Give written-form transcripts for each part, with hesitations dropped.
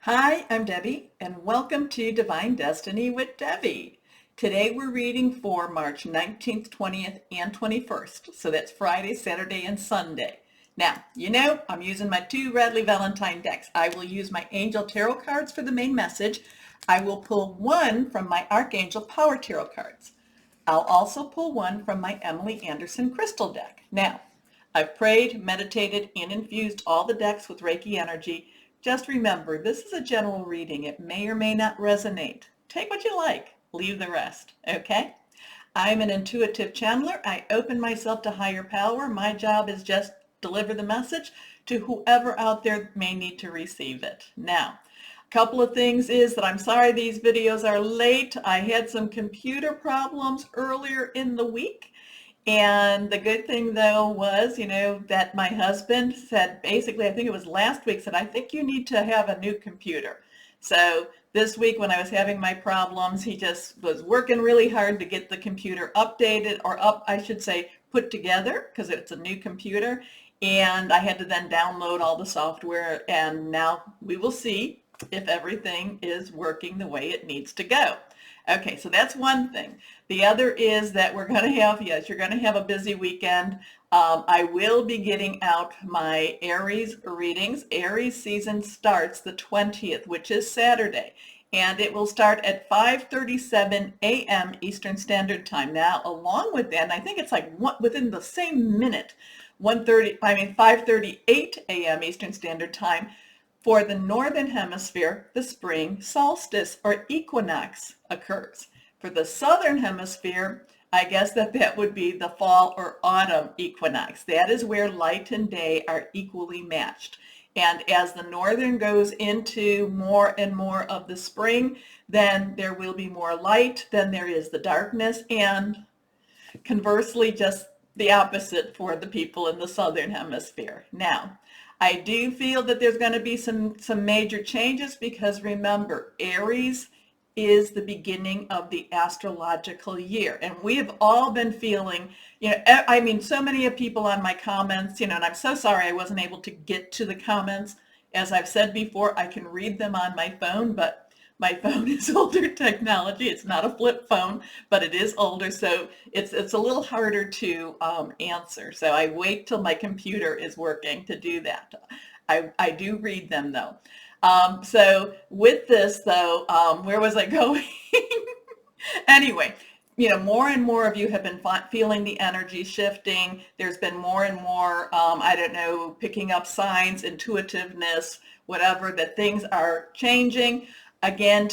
Hi, I'm Debbie, and welcome to Divine Destiny with Debbie. Today we're reading for March 19th, 20th, and 21st. So that's Friday, Saturday, and Sunday. Now, I'm using my two Radley Valentine decks. I will use my Angel Tarot cards for the main message. I will pull one from my Archangel Power Tarot cards. I'll also pull one from my Emily Anderson Crystal deck. Now, I've prayed, meditated, and infused all the decks with Reiki energy. Just remember, this is a general reading. It may or may not resonate. Take what you like, leave the rest, okay? I'm an intuitive channeler. I open myself to higher power. My job is just deliver the message to whoever out there may need to receive it. Now, a couple of things is that I'm sorry these videos are late. I had some computer problems earlier in the week. And the good thing though was, that my husband said, basically, I think it was last week, said, I think you need to have a new computer. So this week when I was having my problems, he just was working really hard to get the computer updated, or I should say, put together, because it's a new computer. And I had to then download all the software, and now we will see if everything is working the way it needs to go. Okay, so that's one thing. The other is that we're going to have, yes, you're going to have a busy weekend. I will be getting out my Aries readings. Aries season starts the 20th, which is Saturday, and it will start at 5:37 a.m. Eastern Standard Time. Now, along with that, and I think it's like within the same minute, 5:38 a.m. Eastern Standard Time. For the Northern Hemisphere, the spring solstice or equinox occurs. For the Southern Hemisphere, I guess that would be the fall or autumn equinox. That is where light and day are equally matched. And as the northern goes into more and more of the spring, then there will be more light, then there is the darkness, and conversely, just the opposite for the people in the Southern Hemisphere. Now, I do feel that there's going to be some major changes because remember, Aries is the beginning of the astrological year. And we have all been feeling, so many of people on my comments, and I'm so sorry I wasn't able to get to the comments. As I've said before, I can read them on my phone, but my phone is older technology. It's not a flip phone, but it is older, so it's a little harder to answer. So I wait till my computer is working to do that. I do read them though. So with this though, where was I going? Anyway, more and more of you have been feeling the energy shifting. There's been more and more, picking up signs, intuitiveness, whatever, that things are changing. Again,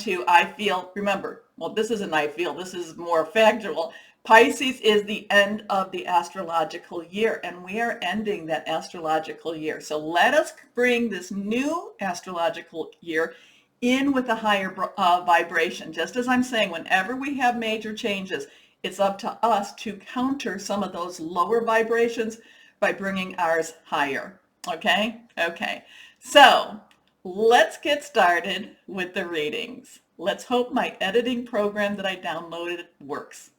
remember, well, this isn't I feel, this is more factual. Pisces is the end of the astrological year, and we are ending that astrological year. So let us bring this new astrological year in with a higher vibration. Just as I'm saying, whenever we have major changes, it's up to us to counter some of those lower vibrations by bringing ours higher. Okay? Okay. So let's get started with the readings. Let's hope my editing program that I downloaded works.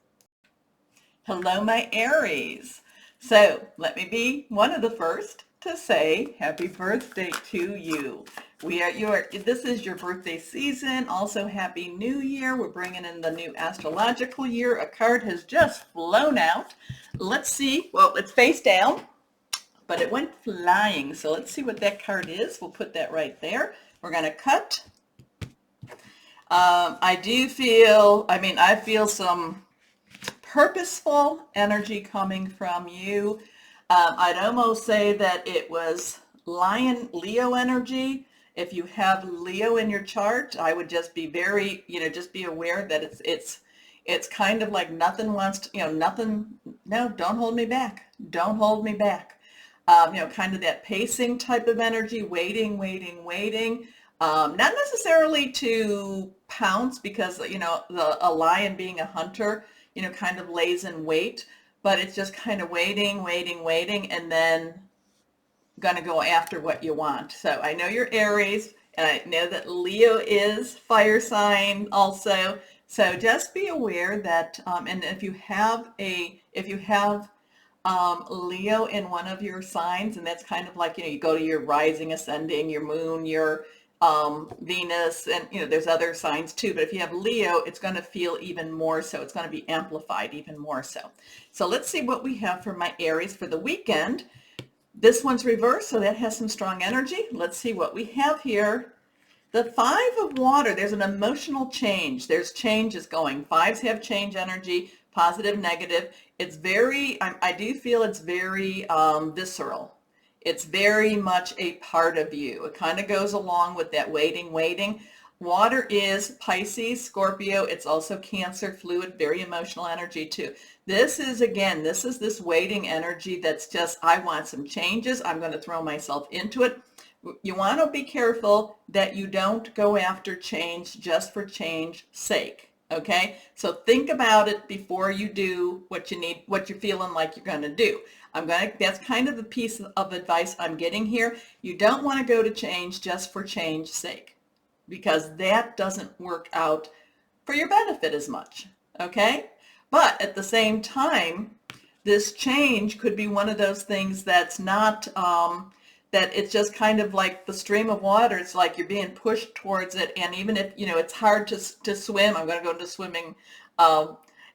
Hello, my Aries. So let me be one of the first to say happy birthday to you. This is your birthday season. Also, happy new year. We're bringing in the new astrological year. A card has just flown out. Let's see. Well, it's face down, but it went flying. So let's see what that card is. We'll put that right there. We're going to cut. I feel some purposeful energy coming from you. I'd almost say that it was Leo energy. If you have Leo in your chart, I would just be very, just be aware that it's kind of like nothing wants to, don't hold me back. Don't hold me back. Kind of that pacing type of energy, waiting. Not necessarily to pounce because, a lion being a hunter, kind of lays in wait, but it's just kind of waiting, and then going to go after what you want. So I know you're Aries, and I know that Leo is fire sign also. So just be aware that, and if you have Leo in one of your signs, and that's kind of like, you go to your rising, ascending, your moon, your Venus, and there's other signs too, but if you have Leo, it's going to feel even more so. It's going to be amplified even more so. So let's see what we have for my Aries for the weekend. This one's reversed, so that has some strong energy. Let's see what we have here. The Five of Water, there's an emotional change. There's changes going. Fives have change energy, positive, negative. It's very, I do feel it's very visceral. It's very much a part of you. It kind of goes along with that waiting. Water is Pisces, Scorpio. It's also Cancer, fluid, very emotional energy too. This is, again, this is this waiting energy that's just, I want some changes. I'm going to throw myself into it. You want to be careful that you don't go after change just for change's sake. Okay, so think about it before you do what you need, what you're feeling like you're going to do. That's kind of the piece of advice I'm getting here. You don't want to go to change just for change's sake, because that doesn't work out for your benefit as much. Okay, but at the same time, this change could be one of those things that's not, that it's just kind of like the stream of water. It's like you're being pushed towards it. And even if, it's hard to swim, I'm going to go into swimming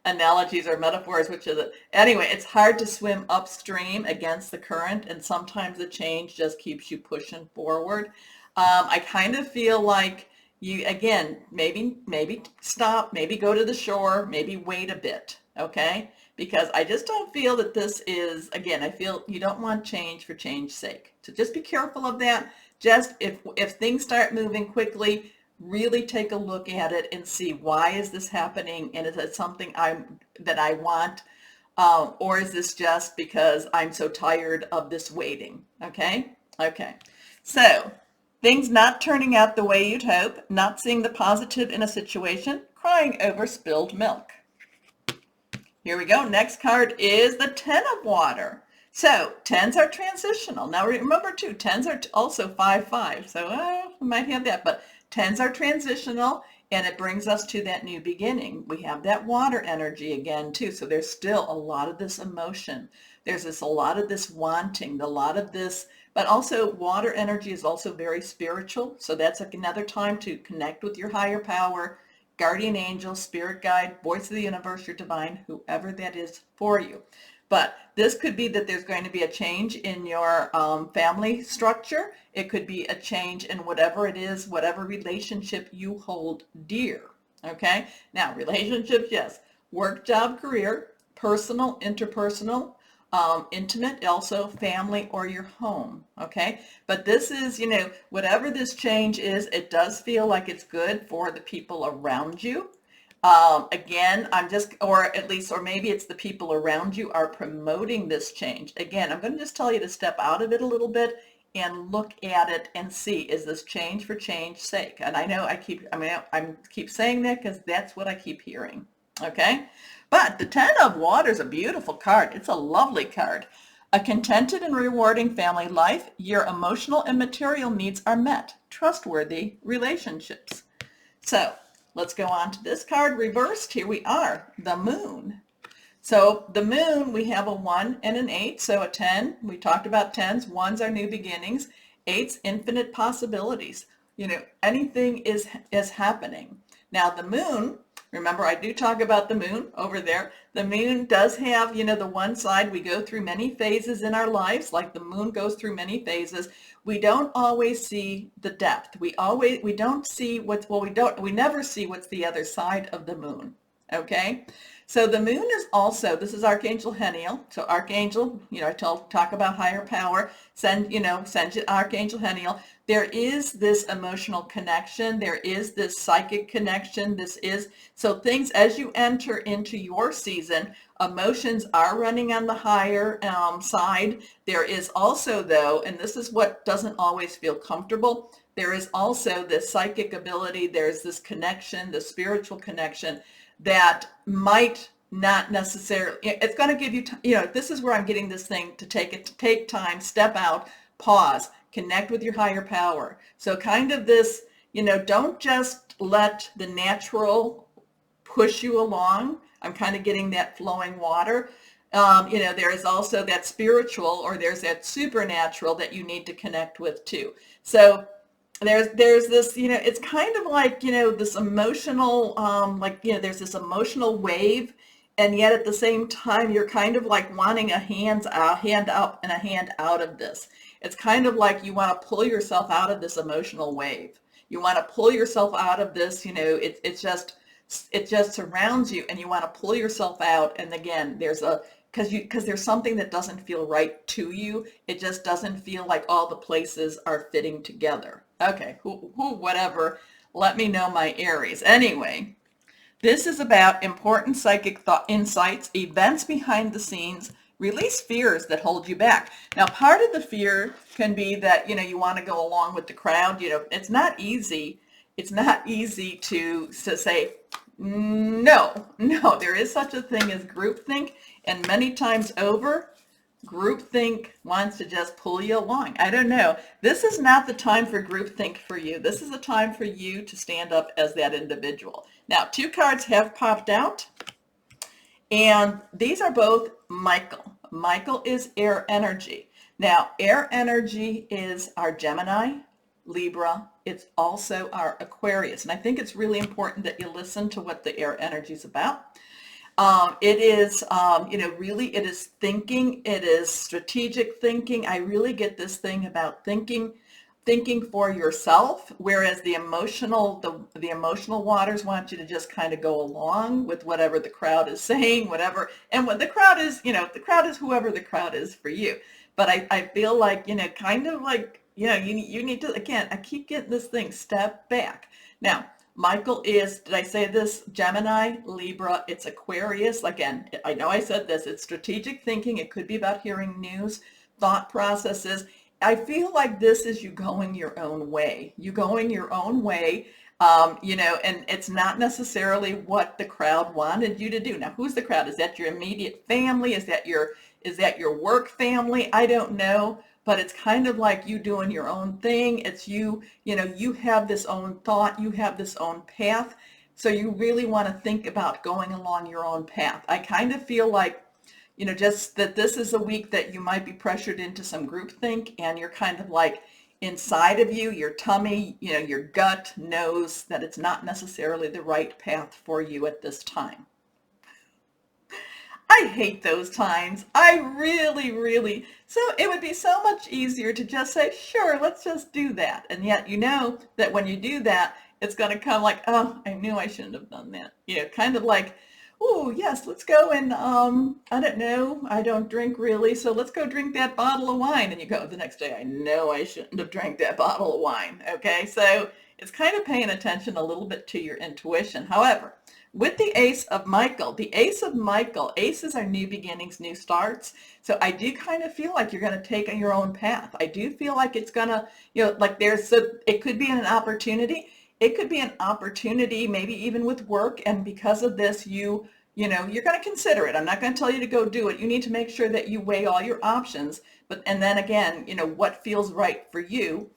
analogies or metaphors, which is it. Anyway, it's hard to swim upstream against the current. And sometimes the change just keeps you pushing forward. I kind of feel like you, again, maybe stop, maybe go to the shore, maybe wait a bit. Okay. Because I just don't feel that this is, again, I feel you don't want change for change's sake. So just be careful of that. Just if things start moving quickly, really take a look at it and see, why is this happening? And is it something that I want? Or is this just because I'm so tired of this waiting? Okay? Okay. So things not turning out the way you'd hope, not seeing the positive in a situation, crying over spilled milk. Here we go. Next card is the Ten of Water. So tens are transitional. Now remember too, tens are also 5-5. So we might have that, but tens are transitional, and it brings us to that new beginning. We have that water energy again too. So there's still a lot of this emotion. There's a lot of this wanting, a lot of this, but also water energy is also very spiritual. So that's another time to connect with your higher power, guardian angel, spirit guide, voice of the universe, your divine, whoever that is for you. But this could be that there's going to be a change in your family structure. It could be a change in whatever it is, whatever relationship you hold dear. Okay? Now, relationships, yes. Work, job, career, personal, interpersonal, intimate, also family or your home. Okay? But this is, whatever this change is, it does feel like it's good for the people around you. Again, or maybe it's the people around you are promoting this change. Again, I'm going to just tell you to step out of it a little bit and look at it and see, is this change for change's sake? And I know I keep saying that because that's what I keep hearing. Okay. But the Ten of Water is a beautiful card. It's a lovely card. A contented and rewarding family life. Your emotional and material needs are met. Trustworthy relationships. So let's go on to this card reversed. Here we are, the Moon. So the Moon, we have a 1 and an 8. So a 10, we talked about 10s. 1s are new beginnings. 8s, infinite possibilities. Anything is happening. Now the Moon, remember I do talk about the Moon over there. The Moon does have, the one side, we go through many phases in our lives, like the Moon goes through many phases. We don't always see the depth. We don't see we never see what's the other side of the Moon. Okay. So the Moon is also, this is Archangel Heniel. So Archangel, I talk about higher power, send you Archangel Heniel. There is this emotional connection. There is this psychic connection. So things, as you enter into your season, emotions are running on the higher side. There is also, though, and this is what doesn't always feel comfortable, there is also this psychic ability. There's this connection, the spiritual connection that might not necessarily, it's going to give you, this is where I'm getting this thing to take time, step out, pause, connect with your higher power. So kind of this, don't just let the natural push you along. I'm kind of getting that flowing water. There is also that spiritual, or there's that supernatural that you need to connect with too. So there's this, it's kind of like, this emotional, there's this emotional wave, and yet at the same time, you're kind of like wanting a hand up and a hand out of this. It's kind of like you want to pull yourself out of this emotional wave. You want to pull yourself out of this, it just surrounds you, and you want to pull yourself out. And again, because there's something that doesn't feel right to you. It just doesn't feel like all the places are fitting together. Okay, whatever. Let me know, my Aries. Anyway, this is about important psychic thought insights, events behind the scenes, release fears that hold you back. Now, part of the fear can be that, you want to go along with the crowd. It's not easy. It's not easy to say, no, there is such a thing as groupthink, and many times over, groupthink wants to just pull you along. I don't know. This is not the time for groupthink for you. This is a time for you to stand up as that individual. Now, 2 cards have popped out, and these are both Michael. Michael is air energy. Now, air energy is our Gemini, Libra. It's also our Aquarius. And I think it's really important that you listen to what the air energy is about. It is, really, it is thinking. It is strategic thinking. I really get this thing about thinking for yourself, whereas the emotional waters want you to just kind of go along with whatever the crowd is saying, whatever. And what the crowd is, the crowd is whoever the crowd is for you. But I feel like, kind of like, you need to, again, I keep getting this thing, step back. Now, Michael is, did I say this? Gemini, Libra, it's Aquarius. Again, I know I said this, it's strategic thinking. It could be about hearing news, thought processes. I feel like this is you going your own way. You going your own way, and it's not necessarily what the crowd wanted you to do. Now, who's the crowd? Is that your immediate family? Is that your work family? I don't know. But it's kind of like you doing your own thing. It's you have this own thought, you have this own path. So you really want to think about going along your own path. I kind of feel like, just that this is a week that you might be pressured into some groupthink, and you're kind of like inside of you, your tummy, your gut knows that it's not necessarily the right path for you at this time. I hate those times. I really, really. So it would be so much easier to just say, sure, let's just do that. And yet, that when you do that, it's going to come like, oh, I knew I shouldn't have done that. Kind of like, oh, yes, let's go and, I don't know, I don't drink really, so let's go drink that bottle of wine. And you go the next day, I know I shouldn't have drank that bottle of wine. Okay, so it's kind of paying attention a little bit to your intuition. However, with the Ace of Michael, aces are new beginnings, new starts. So I do kind of feel like you're going to take your own path. I do feel like it's going to, it could be an opportunity. It could be an opportunity, maybe even with work. And because of this, you're going to consider it. I'm not going to tell you to go do it. You need to make sure that you weigh all your options. And then again, what feels right for you.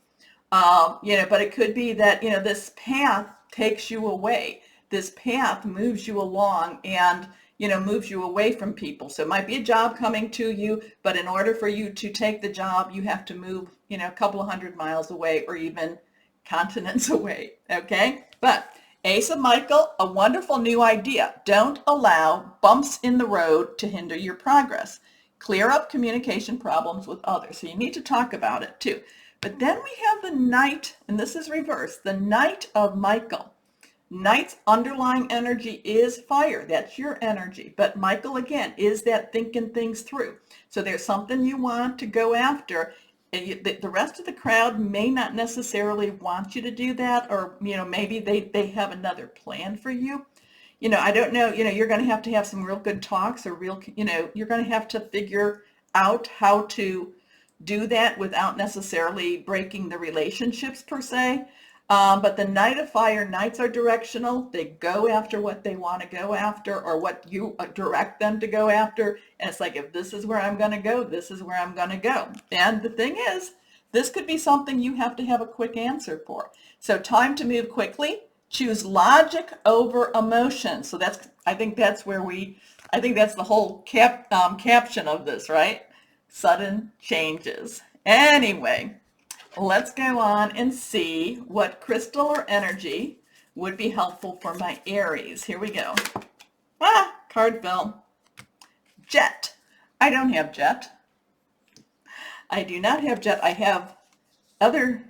But it could be that, this path takes you away. This path moves you along and, moves you away from people. So it might be a job coming to you, but in order for you to take the job, you have to move, a couple of 100 miles away or even continents away. Okay. But Ace of Michael, a wonderful new idea. Don't allow bumps in the road to hinder your progress. Clear up communication problems with others. So you need to talk about it too. But then we have the Knight, and this is reversed, the Knight of Michael. Knight's underlying energy is fire. That's your energy. But Michael, again, is that thinking things through. So there's something you want to go after. And the rest of the crowd may not necessarily want you to do that, or, maybe they have another plan for you. I don't know, you're going to have some real good talks, or you're going to have to figure out how to do that without necessarily breaking the relationships per se. But the Knight of Fire, Knights are directional. They go after what they want to go after, or what you direct them to go after. And it's like, if this is where I'm going to go, this is where I'm going to go. And the thing is, this could be something you have to have a quick answer for. So time to move quickly. Choose logic over emotion. So I think that's the whole caption of this, right? Sudden changes. Anyway. let's go on and see what crystal or energy would be helpful for my Aries. Here we go. Card fell. Jet. I don't have jet. I do not have jet. I have other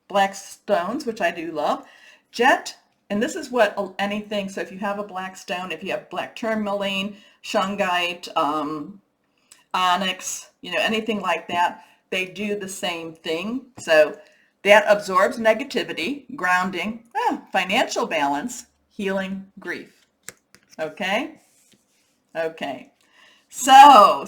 black stones, which I do love. Jet, and this is what anything, so if you have a black stone, if you have black tourmaline, shungite, onyx, anything like that, they do the same thing. So that absorbs negativity, grounding, financial balance, healing, grief. Okay? Okay. So,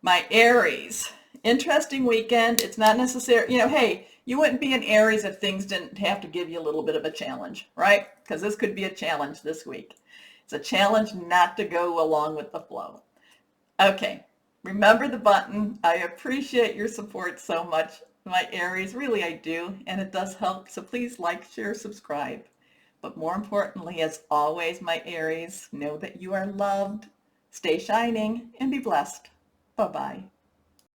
my Aries, interesting weekend. It's not necessary, hey, you wouldn't be an Aries if things didn't have to give you a little bit of a challenge, right? Because this could be a challenge this week. It's a challenge not to go along with the flow. Okay, remember the button. I appreciate your support so much, my Aries. Really, I do, and it does help. So please like, share, subscribe. But more importantly, as always, my Aries, know that you are loved. Stay shining and be blessed. Bye-bye.